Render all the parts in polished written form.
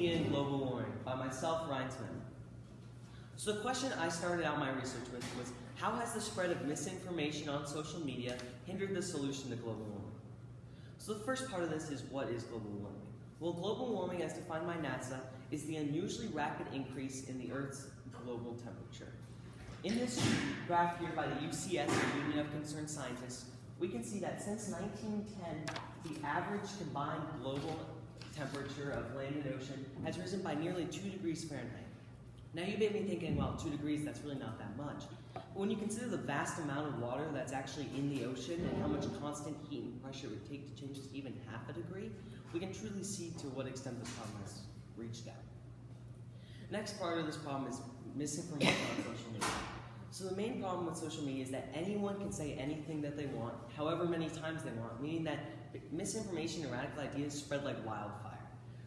Media and Global Warming by myself, Ryan Smith. So the question I started out my research with was, how has the spread of misinformation on social media hindered the solution to global warming? So the first part of this is, what is global warming? Well, global warming, as defined by NASA, is the unusually rapid increase in the Earth's global temperature. In this graph here by the UCS, the Union of Concerned Scientists, we can see that since 1910, the average combined global temperature of land and ocean has risen by nearly 2 degrees Fahrenheit. Now you may be thinking, well, 2 degrees, that's really not that much. But when you consider the vast amount of water that's actually in the ocean and how much constant heat and pressure it would take to change just even half a degree, we can truly see to what extent this problem has reached out. Next part of this problem is misinformation on social media. So the main problem with social media is that anyone can say anything that they want, however many times they want, meaning that misinformation and radical ideas spread like wildfire.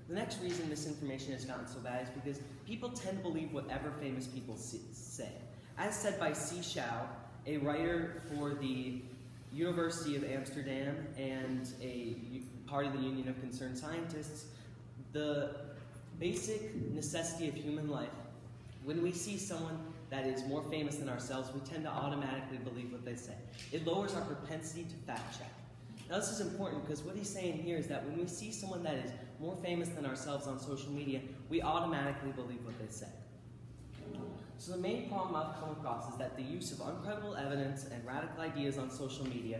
The next reason misinformation has gotten so bad is because people tend to believe whatever famous people say. As said by C. Shao, a writer for the University of Amsterdam and a part of the Union of Concerned Scientists, the basic necessity of human life, when we see someone that is more famous than ourselves, we tend to automatically believe what they say. It lowers our propensity to fact check. Now this is important because what he's saying here is that when we see someone that is more famous than ourselves on social media, we automatically believe what they say. So the main problem I've come across is that the use of uncredible evidence and radical ideas on social media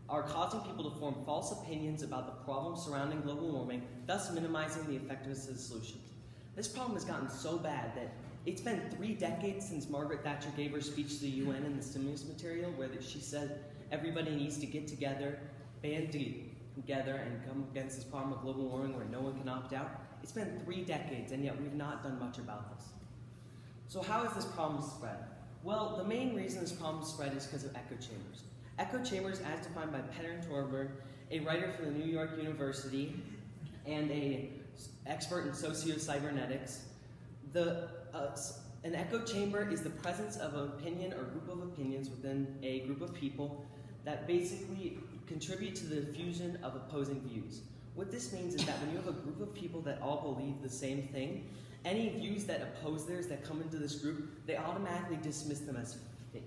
are causing people to form false opinions about the problems surrounding global warming, thus minimizing the effectiveness of the solutions. This problem has gotten so bad that it's been 3 decades since Margaret Thatcher gave her speech to the UN in the stimulus material, where she said everybody needs to get together, band together, and come against this problem of global warming where no one can opt out. It's been 3 decades, and yet we've not done much about this. So how has this problem spread? Well, the main reason this problem spread is because of echo chambers. Echo chambers, as defined by Petter and Torberg, a writer for the New York University and an expert in socio-cybernetics, an echo chamber is the presence of an opinion or group of opinions within a group of people that basically contribute to the diffusion of opposing views. What this means is that when you have a group of people that all believe the same thing, any views that oppose theirs that come into this group, they automatically dismiss them as fake.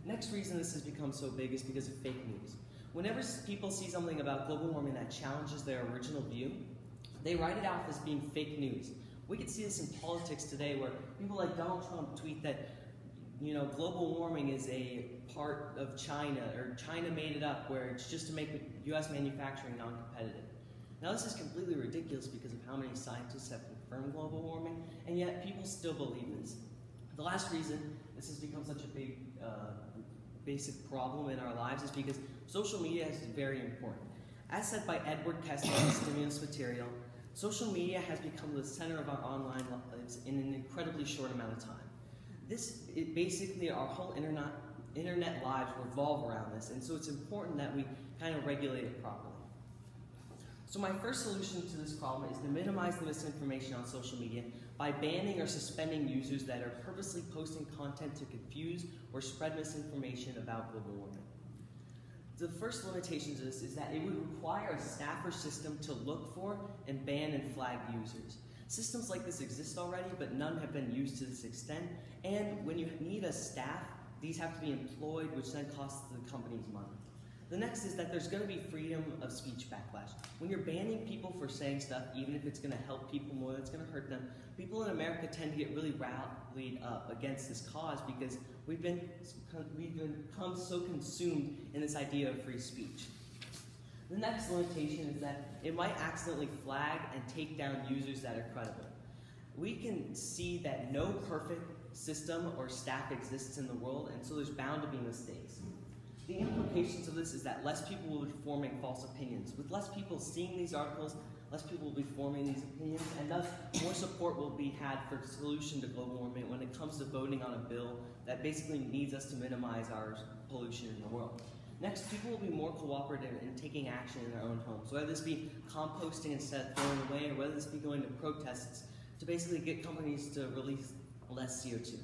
Next reason this has become so big is because of fake news. Whenever people see something about global warming that challenges their original view, they write it off as being fake news. We can see this in politics today where people like Donald Trump tweet that, global warming is a part of China, or China made it up, where it's just to make US manufacturing non-competitive. Now this is completely ridiculous because of how many scientists have confirmed global warming, and yet people still believe this. The last reason this has become such a big basic problem in our lives is because social media is very important. As said by Edward Kessler in Stimulus Material, social media has become the center of our online lives in an incredibly short amount of time. Basically, our whole internet lives revolve around this, and so it's important that we kind of regulate it properly. So my first solution to this problem is to minimize the misinformation on social media by banning or suspending users that are purposely posting content to confuse or spread misinformation about global warming. The first limitation to this is that it would require a staff or system to look for and ban and flag users. Systems like this exist already, but none have been used to this extent, and when you need a staff, these have to be employed, which then costs the companies money. The next is that there's going to be freedom of speech backlash. When you're banning people for saying stuff, even if it's going to help people more than it's going to hurt them, people in America tend to get really rallied up against this cause because we've become so consumed in this idea of free speech. The next limitation is that it might accidentally flag and take down users that are credible. We can see that no perfect system or staff exists in the world, and so there's bound to be mistakes. The implications of this is that less people will be forming false opinions. With less people seeing these articles, less people will be forming these opinions, and thus more support will be had for a solution to global warming when it comes to voting on a bill that basically needs us to minimize our pollution in the world. Next, people will be more cooperative in taking action in their own homes, whether this be composting instead of throwing away, or whether this be going to protests to basically get companies to release less CO2.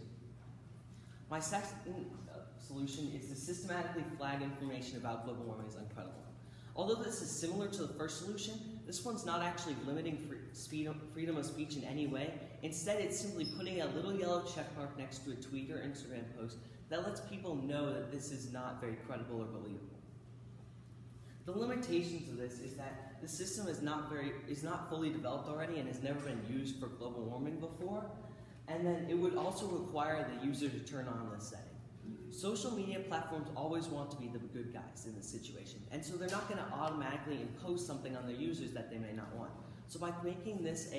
My second solution is to systematically flag information about global warming as uncredible. Although this is similar to the first solution, This one's not actually limiting freedom of speech in any way. Instead, it's simply putting a little yellow check mark next to a tweet or Instagram post that lets people know that this is not very credible or believable. The limitations of this is that the system is not fully developed already and has never been used for global warming before, and then it would also require the user to turn on this setting. Social media platforms always want to be the good guys in this situation, and so they're not going to automatically impose something on their users that they may not want. So by making this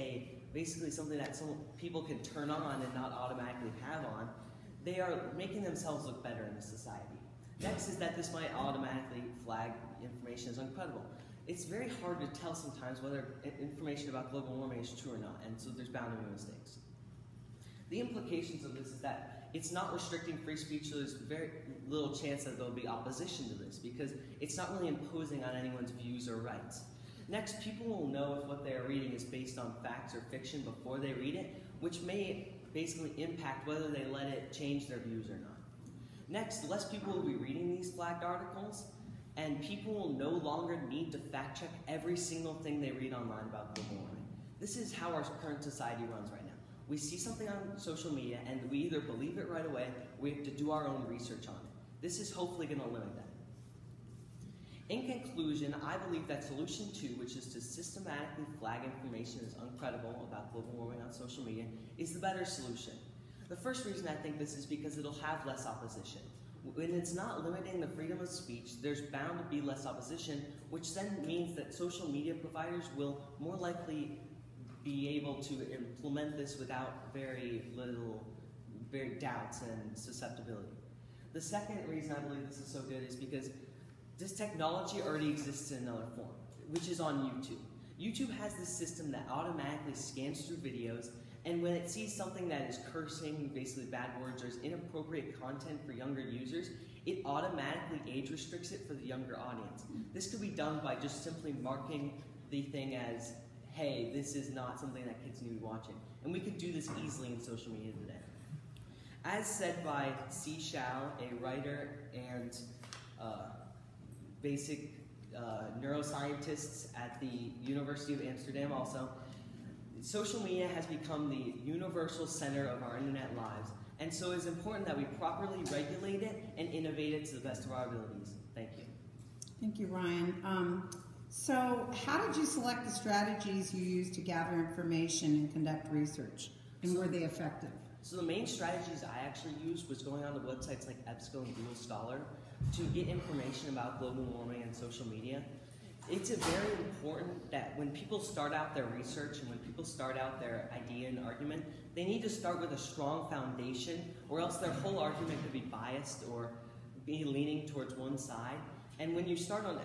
basically something that some people can turn on and not automatically have on, they are making themselves look better in the society. Next is that this might automatically flag information as uncredible. It's very hard to tell sometimes whether information about global warming is true or not, and so there's bound to be mistakes. The implications of this is that it's not restricting free speech, so there's very little chance that there'll be opposition to this, because it's not really imposing on anyone's views or rights. Next, people will know if what they are reading is based on facts or fiction before they read it, which may basically impact whether they let it change their views or not. Next, less people will be reading these flagged articles, and people will no longer need to fact check every single thing they read online about global warming. This is how our current society runs right now. We see something on social media, and we either believe it right away, or we have to do our own research on it. This is hopefully going to limit that. In conclusion, I believe that solution 2, which is to systematically flag information as uncredible about global warming on social media, is the better solution. The first reason I think this is because it'll have less opposition. When it's not limiting the freedom of speech, there's bound to be less opposition, which then means that social media providers will more likely be able to implement this without very doubts and susceptibility. The second reason I believe this is so good is because this technology already exists in another form, which is on YouTube. YouTube has this system that automatically scans through videos, and when it sees something that is cursing, basically bad words, or is inappropriate content for younger users, it automatically age restricts it for the younger audience. This could be done by just simply marking the thing as, hey, this is not something that kids need to be watching. And we could do this easily in social media today. As said by C. Shao, a writer and basic neuroscientists at the University of Amsterdam also, social media has become the universal center of our internet lives, and so it's important that we properly regulate it and innovate it to the best of our abilities. Thank you. Thank you, Ryan. So how did you select the strategies you used to gather information and conduct research, and were they effective? So the main strategies I actually used was going on to websites like EBSCO and Google Scholar to get information about global warming and social media. It's very important that when people start out their research and when people start out their idea and argument, they need to start with a strong foundation, or else their whole argument could be biased or be leaning towards one side. And when you start on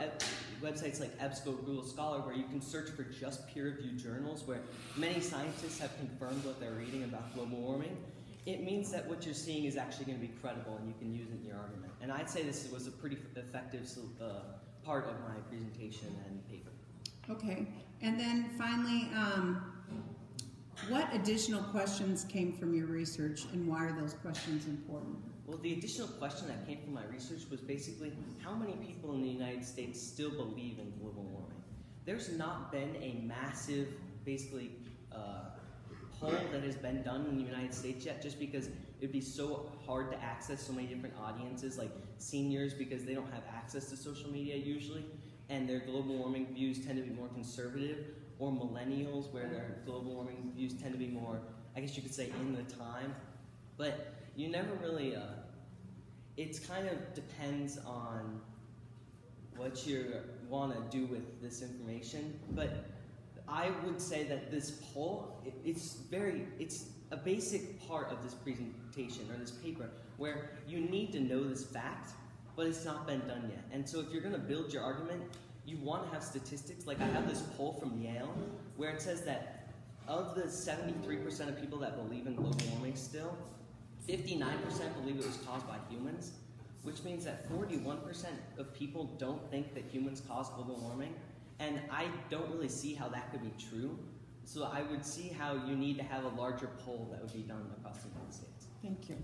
websites like EBSCO, Google Scholar, where you can search for just peer-reviewed journals where many scientists have confirmed what they're reading about global warming, it means that what you're seeing is actually going to be credible and you can use it in your argument. And I'd say this was a pretty effective part of my presentation and paper. Okay, and then finally, what additional questions came from your research, and why are those questions important? Well, the additional question that came from my research was basically how many people in the United States still believe in global warming. There's not been a massive, basically, poll that has been done in the United States yet, just because it'd be so hard to access so many different audiences, like seniors, because they don't have access to social media usually, and their global warming views tend to be more conservative, or millennials, where their global warming views tend to be more, I guess you could say, in the time. But you never really, it kind of depends on what you want to do with this information. But I would say that this poll, it's a basic part of this presentation or this paper where you need to know this fact, but it's not been done yet. And so if you're going to build your argument, you want to have statistics. Like I have this poll from Yale where it says that of the 73% of people that believe in global warming still, 59% believe it was caused by humans, which means that 41% of people don't think that humans cause global warming. And I don't really see how that could be true. So I would see how you need to have a larger poll that would be done across the United States. Thank you.